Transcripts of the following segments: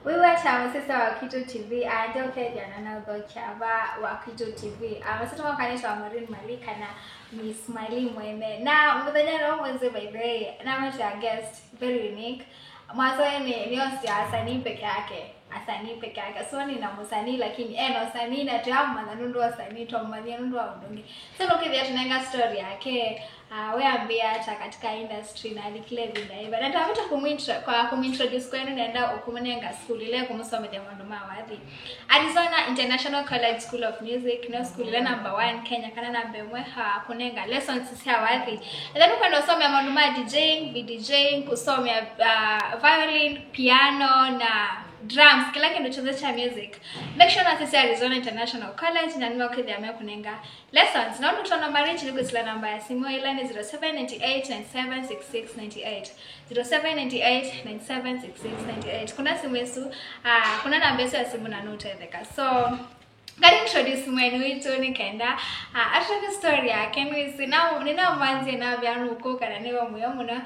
We were chatting with Wakito TV and okay na chava Wakito TV. Wasitoka kanisa wa Maureen Malika na Miss Smiley Mweme. Na mwadhanya na mwenze by the way. Na mwenze guest very unique. Mwanzo ni asanii peke yake. Asanii peke yake. So ni na msanii lakini na asanii na tuamu manundu asanii tu manundu wa undungi. So lokidhia tunanga story yake. We ambia hata katika industry na alikile vidaiva. Na tawamita kumintroduce kwenu naenda ukumunenga school ile kumusome ya manduma wadhi. Arizona International College School of Music, no school ile number 1 Kenya kana nambe mwe kunenga lessons sisi wadhi. And then ukenda usome ya manduma DJing, VDJing, kusome violin, piano na drums, kila kitu cha music. Make sure na sisi Arizona International College na niwa kidhamia kunenga lessons. Na unutuwa nambari chiliku sila namba ya simu ila ni 0798-976698 0798-976698. Kuna simu yesu, kuna namba yesu ya simu na nutetheka. So gari introduce mwenu ito ni kenda ashaka story yake nina manzi na vyanu uko kana niwa muyomuno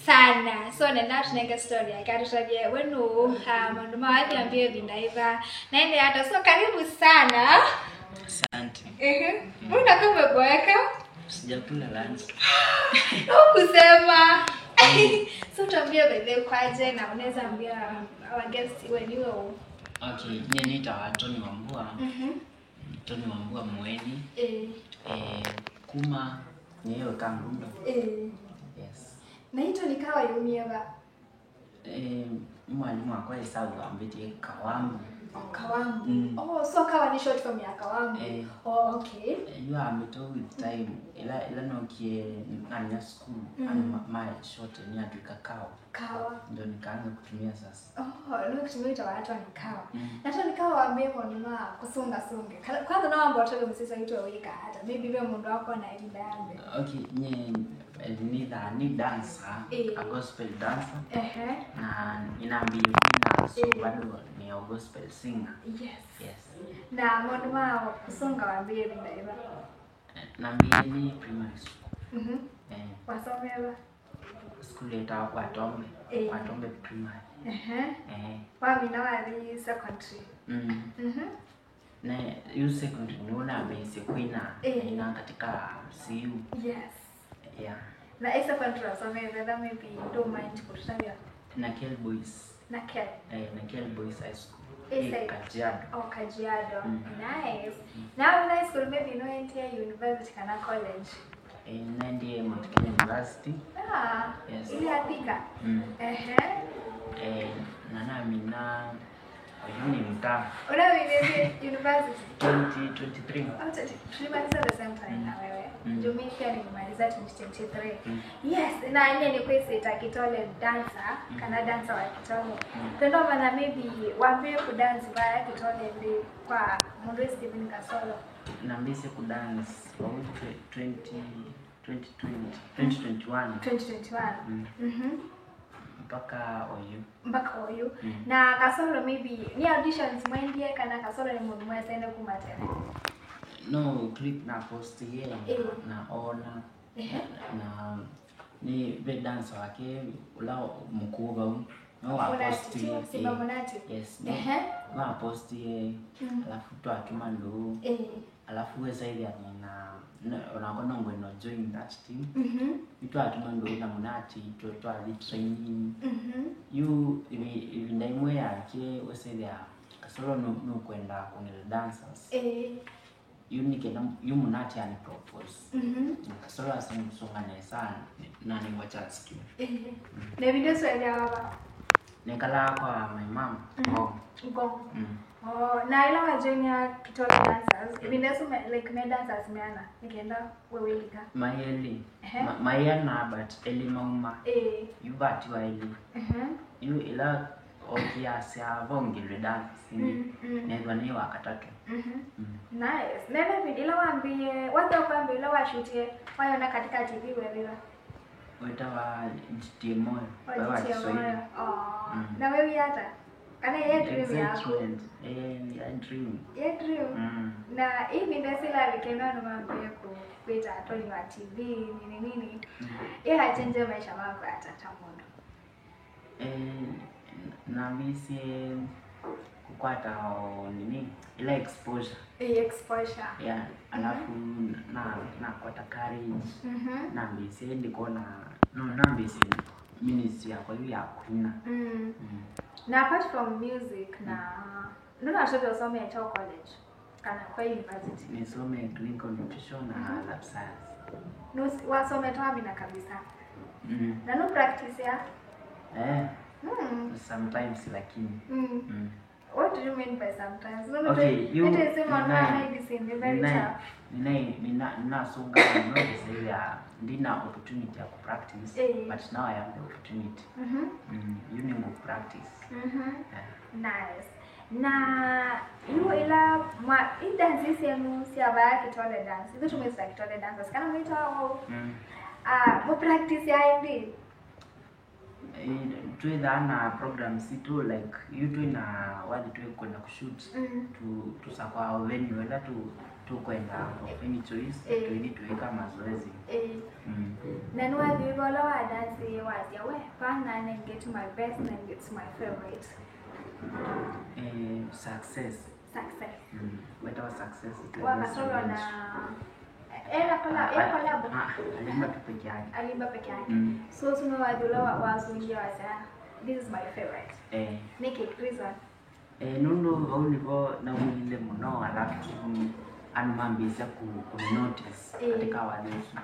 sana. So nenda tunenge story yake atushabie wenu manduma wathi ambie vindaiva naende hata. So karibu sana. Asante. Mbona kama boeka? Sijakula lunch. Kusema. So tuambie bebe kwaje na unaweza ambia our guests wenu. Okay, nye nita Tony Wambua. Tony Wambua Mweni. Kuma nyewe Kangundo. Yes. Na hito nikawa yumieva. Mwalimu wako hesabu ambiti Kawamu. Kawamu. Oh, so kawa ni short form ya Kawamu. Oh, okay. You are meto with time. Ila nokie nanya school. And my short ni atuika Kawa. Kawa. Ndio nikaanza kutumia sasa. Oh, leo kutumia watu ni Kawa. Na hata nikawa waambie mwalimu kusunga sunge. Kwanza na mambo watoto msisa hiyo wika hata. Maybe vile mundu wako na elimu yambe. Okay, nye ni dancer, a gospel dancer. Na inambi kuna so bado ni a gospel singer. Yes. Yes. Na mwalimu kusunga waambie vindaiva. Na mimi primary school. Wasomeva. School eta Watombe. Watombe primary. Wami na wali secondary. Na you secondary niona base kuina ina katika CU. Yes. Yeah. Na secondary wasomeva that maybe don't mind kutushabia. Na Kel Boys. Na Kel. Na Kel Boys High School. Kajiado. Oh, Kajiado. Nice. Now in high school maybe no enter university kana college. Nandi Mount Kenya University. Yes. Ili atika. Nana mina uni mta. Una wewe university 2023. Tulimaliza the same time na wewe. Jumi pia nilimaliza 2023. Yes, na yeye ni kwese Kitole dancer, kana dancer wa Kitole. Tendo maana maybe waambie ku dance via Kitole ndi kwa Mundu Steven Kasolo. Na mbise ku dance kwa 2021. Mpaka Oyu. Na Kasolo maybe ni auditions mwendie kana Kasolo ni mundu mwesende kumatene. No, clip na post here na ona na ni be dancer wake ula mkuba no post yes no post here alafu tu atumando alafu weza ile na unaona ngweno join that team itu atumando na munati to ali training you even daimwe yake wesa ile Kasolo no kwenda kwenye dancers unique na yumunati ani propose. Kasolo asimsungane sana na ni wacha skill. Na video swali hapa. Nikala kwa my mom. Ngong. Oh, na ila wajonya Kitole dancers. Video like me dancers meana. Nikaenda wewe lika. Mayana but elimauma. Yubati wa eli. You ila okiasi avongile dance nezwa ni wakatatu. Nice. Nena video waambie watu waambie la washutie wayona katika TV wewe. Wetawa GTMO. Na wewe hata kana yeye dream yako. Dream. Na hii ndio sila vikenda na waambie kuita Tony wa TV nini. Yeye hachange maisha yako hata tamondo. Na misi kukwata nini ile exposure. Exposure. Yeah, alafu na kwata courage. Na mbisi ndiko na mbisi ministry yako ya kuna. Na apart from music na ndio nashoto usome at college kana kwa university. Nisome clinical nutrition na lab science. No wasome tawapi na kabisa. Na no practice ya? Sometimes lakini. What do you mean by sometimes? No, okay, you it is on medicine, very tough. Nina songa no say ya ndina opportunity ya practice, but now I have the opportunity. You need to practice. Nice. Na you ila dance yenu siaba kitole dance. Hizo tumesa kitole dance. Kana mwita au mo practice ya ndi. To the programs to like you doing what to kwenda kushoot to sakwa venue whether to kwenda any choice to need to weka mazoezi. Na nwa dibola wa dance was ya we pana and get to my best and get to my favorite. Success. What was success? Wa solo na Ela collab. Alimba peke yake. So tumewadula wazuia wasa. This is my favorite. Make it reason. Nundo haulivo na mwile muno alafu anumambisa ku notice katika walifu.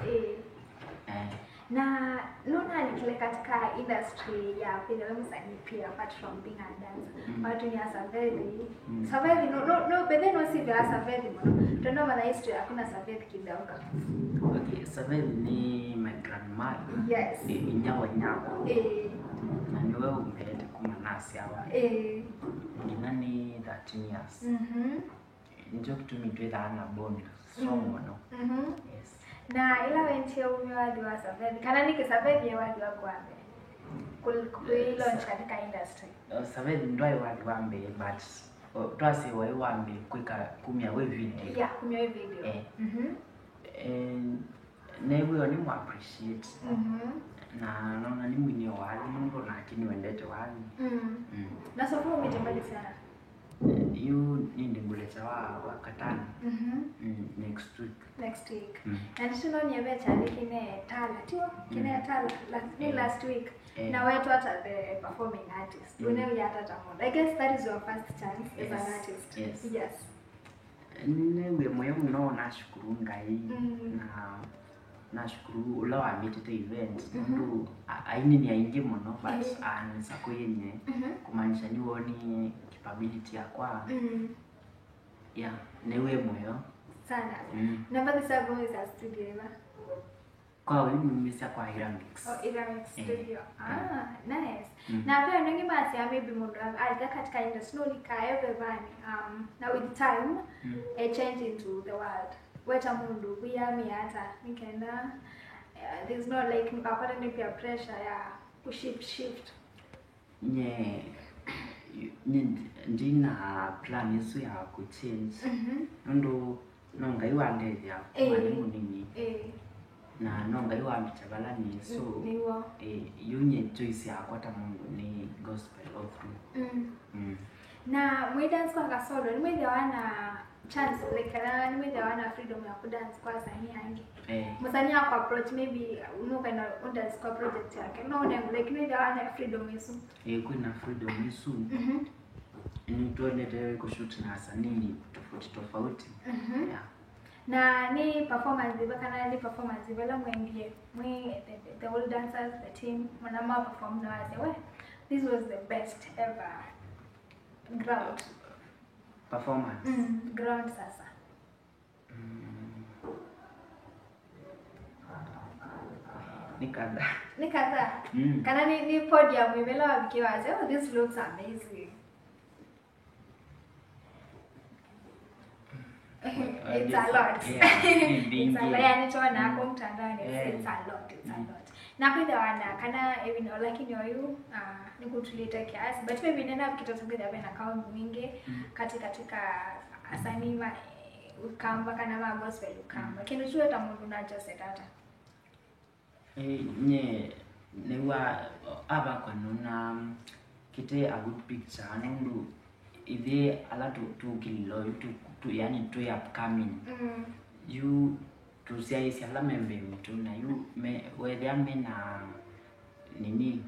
Na nuna nikile katika industry ya film msanii pia apart from being a dancer. Watu ni Savedi. Savedi no but then see the Savedi mwana. Tunaona mana history hakuna Savedi kidogo. Okay, Savedi ni my grandmother. Yes. Inyawa. Na niwe umeenda kumanasi hawa. Nginani 13 years. Njo kitu mitweza ana bond. So mwana. Yes. Na ila wentia umewadi wa Savedi. Kana niki Savedi ya wadi wa kuambe. Launch katika industry. Savedi ndo wadi wambe but twase wambe kweka kumya we video. Yeah, kumya we video. Newe ni mu appreciate. Na naona ni mwini wali mungu na kini wendete wali. Na sofu umetembali sana. You need mbuleta wa Katani. Next week. And tuno nyebe chali kine tala tiwa kine tala last week. Now we're taught as the performing artist. We never yet at a I guess that is your first chance as an artist. Yes. Newe moyo mno nashukuru ngai nashukuru ulawa mitete event ndu aini ni aingi mno but ansako yenye kumaanisha ni woni capability yakwa. Yeah, newe moyo sana. Namba the sabo is a studio eva. Kwa wili mmisa kwa Iramix. Iramix studio. Nice. Na pia nengi basi maybe mundu alika katika industry no likae bebani. Now with time a change into the world. Weta mundu kuyami hata nikaenda there's no like nikapata ni pia pressure ya shift. Ndina plan yesu ya kuchange. Ndo nonga iwande ya mwalimu nini. Na nonga iwande chabalani so yunye choice ya kwata mungu ni gospel of Na mwe dance kwa kasolo ni mwe wana chance like ni mwe wana freedom ya kudance kwa sani yangi. Msanii kwa approach maybe unokaenda dance kwa project yake. No like mwe wana freedom yesu. Kuna freedom yesu. Ni tuende kushoot na wasanii tofauti. Yeah. Na ni performance kana ni performance vela mwendie the whole dancers the team mwanama perform na wase this was the best ever ground performance ground sasa nikadha kana ni podium imela wakiwa wase this looks amazing. It's a lot. It's a lot. Yani tuona hapo mtandaoni it's a lot. Na kwa wana kana even lakini wayu nikutuleta kiasi but maybe nenda kitotongeza bena account mingi katika asani ukamba kana ma gospel ukamba kinu chuo tamundu nacho setata newa aba kwa nuna kite a good picture nundu Ithi ala tu kililo tu yani tu upcoming you to say is ala membe mtu na you whether amena nini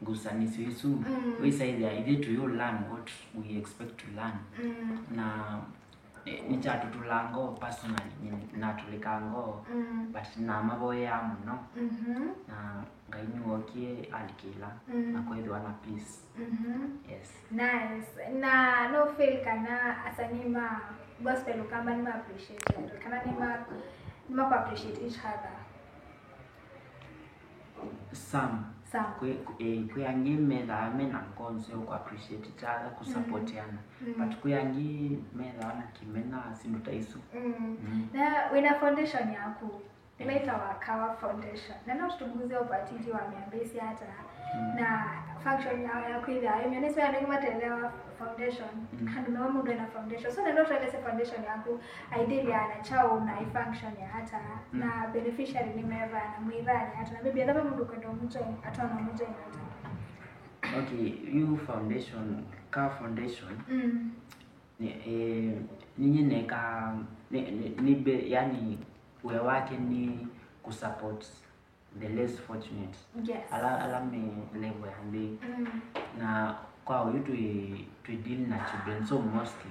gusanisi isu we say there ithi to you learn what we expect to learn na ni chatu tulango personally na tulikango but na maboya muno na ngaini wokie alikila na kwethu ana peace yes nice na no feel kana asanima gospel kama ni appreciate kana ni appreciate each other some kuyangi meda mena konse ku appreciate each other ku support yana but kuyangi meda wana kimena sinuta isu na wina foundation yako inaitwa Wakawa Foundation na ndio tutuguze opatiji wa miambesi hata na function ya kuidha mimi nisema ndio matelewa foundation ndio na mtu na foundation so ndio tueleze foundation yako ideally ana chao na function ya hata na beneficiary ni meva na mwidhani hata na bibi ndio mtu kwenda mtu hata na mtu hata okay you foundation ka foundation ni neka ni yani we wake ni kusupport the less fortunate yes ala me level and na kwa you to deal na children so mostly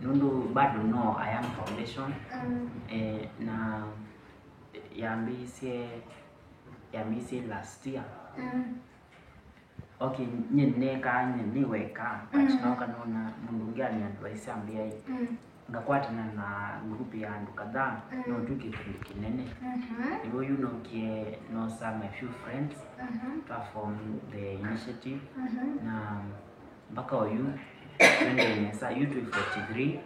nundo bado no I am foundation na yambise last year okay nyeneka niweka but now kanona mundu ngani advice ambia ngakwatana na group ya andu kadhaa no tuki kinene you know kie no some a few friends to form the initiative na mpaka you when sa you 43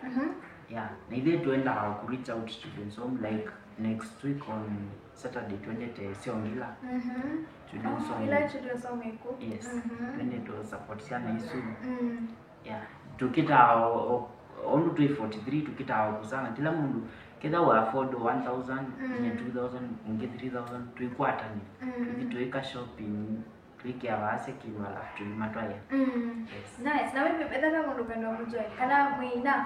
yeah na ile tuenda ku reach out to students home like next week on Saturday 20 Siongila students home yes when to support sana isu yeah tukita only 43 tukita kusana kila mundu kida wa afford 1000 2000 unge 3000 tuikwata ni tuika shopping twike abase kinwala tulimatwaya yes nice na wewe bedaka mundu kando mjo kana muina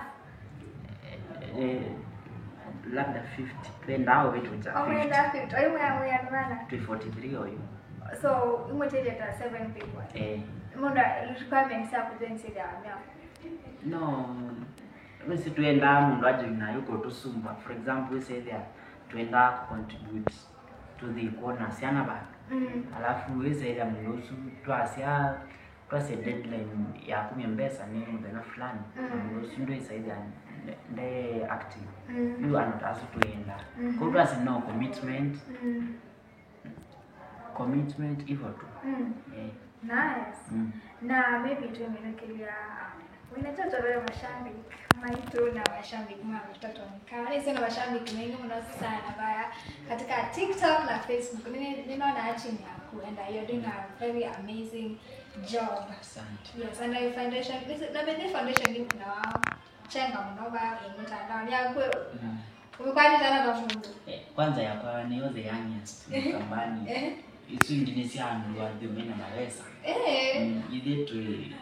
labda 50 twenda au vitu cha 50 mwenda 50 ayo ya nana 243 oyo so umotele ta 7 people munda requirements ya kujenga ya no wesi tuenda mundu aje na yuko tusumba for example we say there tuenda contribute to the corner siana ba alafu we say there mlosu twase deadline ya kumiembesa ni mudana fulani mlosu ndio say there they active you are not asked tuenda kwa twase no commitment hivyo tu nice na maybe tumeelekelea winachoto wale mashabiki maitu na mashabiki mwa mtoto nikawa ni sana mashabiki wengi mno sana baya katika TikTok na Facebook ninaona chini yako and you're doing a very amazing job. Asante. Yes, and your foundation na bende foundation ni kuna wao chenga mnoba mtandao yako umekwani sana kwa fungu kwanza ya kwa ni the youngest kambani isu Indonesia ndo adhumena mawesa ile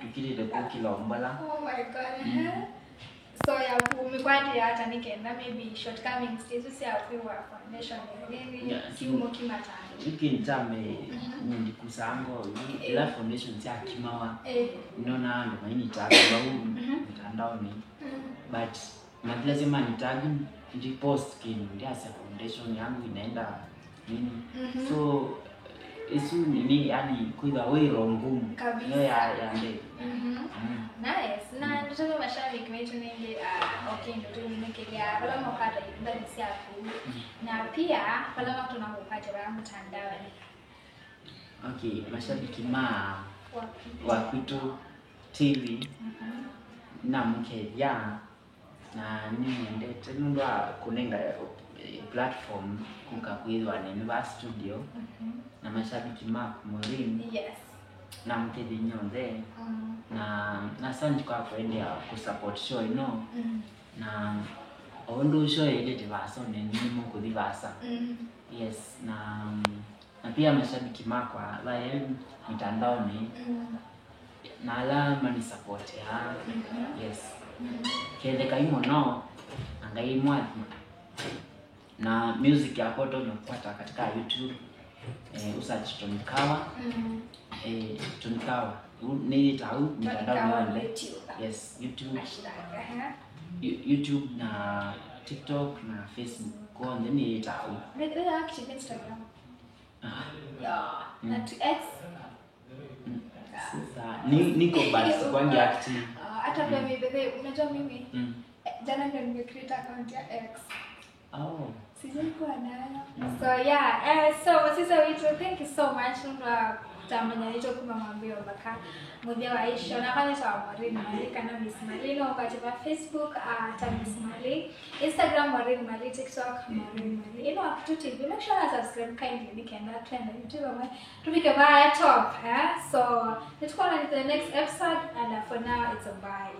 tukile kila ombala oh my god so ya kumikwati hata nikenda maybe shortcomings Jesus ya kwa foundation nini kiumo kimatano ikinjame ni kusango ila foundation ya kimawa unaona ndo maini tag au mtandao ni but lazima ni tag ndi post kin ndia foundation yangu inaenda nini so isu nini yani kuida wewe ngumu kabisa ya nde nice na ndio mashabiki wetu ninge okay ndio tumekelea wala mkata ndani siafu na pia wala watu tunapata wa mtandao okay mashabiki wa Kwitu TV na mkeja na nini ndete ndo kunenga platform kukakwizwa na studio na mashabiki map Morin yes na mkedi nyonde na sanji kwa kwenda kusupport show na ondo show ile divaso ni nimo kudivasa yes na pia mashabiki makwa wale mitandao ni na alama ni support ya. Yes. Kile kaimo no angai mwadhi. Na music yako to unapata katika YouTube. Usearch Tonikawa. Tonikawa. Ni tau mtandao wa yes, YouTube. YouTube na TikTok na Facebook. Kwa nini tau? Wewe active Instagram. Na to X. Sasa niko basi kwangi active. Hata pia mimi unajua mimi jana ndio nimecreate account ya X. Oh. Sijaikuwa nayo. So yeah, so sisi wetu thank you so much kwa tamanya hicho kumwambia baka mmoja wa Aisha na kama sawa Maureen Mali kana Miss Mali na wakati wa Facebook Miss Mali, Instagram Maureen Mali, TikTok Maureen Mali. Ino up to TV. Make sure to subscribe kindly nikenda trend YouTube ama tupike bye top, so let's go on to the next episode and for now it's a bye.